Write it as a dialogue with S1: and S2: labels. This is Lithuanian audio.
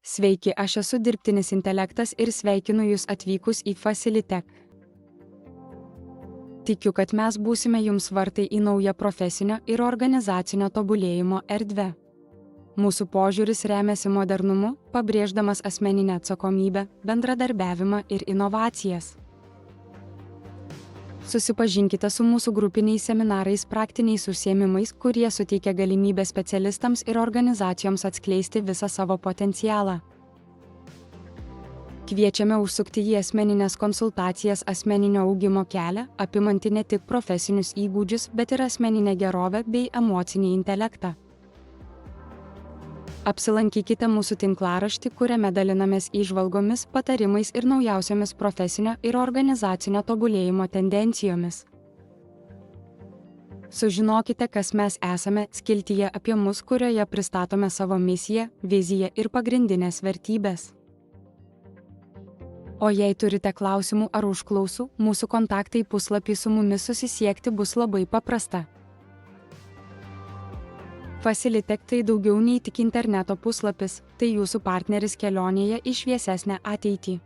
S1: Sveiki, aš esu dirbtinis intelektas ir sveikinu Jūs atvykus į Facilitech. Tikiu, kad mes būsime Jums vartai į naują profesinio ir organizacinio tobulėjimo erdvę. Mūsų požiūris remiasi modernumu, pabrėždamas asmeninę atsakomybę, bendradarbiavimą ir inovacijas. Susipažinkite su mūsų grupiniais seminarais, praktiniais užsiėmimais, kurie suteikia galimybę specialistams ir organizacijoms atskleisti visą savo potencialą. Kviečiame užsukti į asmeninės konsultacijas asmeninio augimo kelią, apimantį ne tik profesinius įgūdžius, bet ir asmeninę gerovę bei emocinį intelektą. Apsilankykite mūsų tinklaraštį, kuriame dalinamės įžvalgomis, patarimais ir naujausiomis profesinio ir organizacinio tobulėjimo tendencijomis. Sužinokite, kas mes esame, skiltyje apie mus, kurioje pristatome savo misiją, viziją ir pagrindinės vertybės. O jei turite klausimų ar užklausų, mūsų kontaktai puslapį su mumis susisiekti bus labai paprasta. Facilitech tai daugiau nei tik interneto puslapis, tai Jūsų partneris kelionėje į šviesesnę ateitį.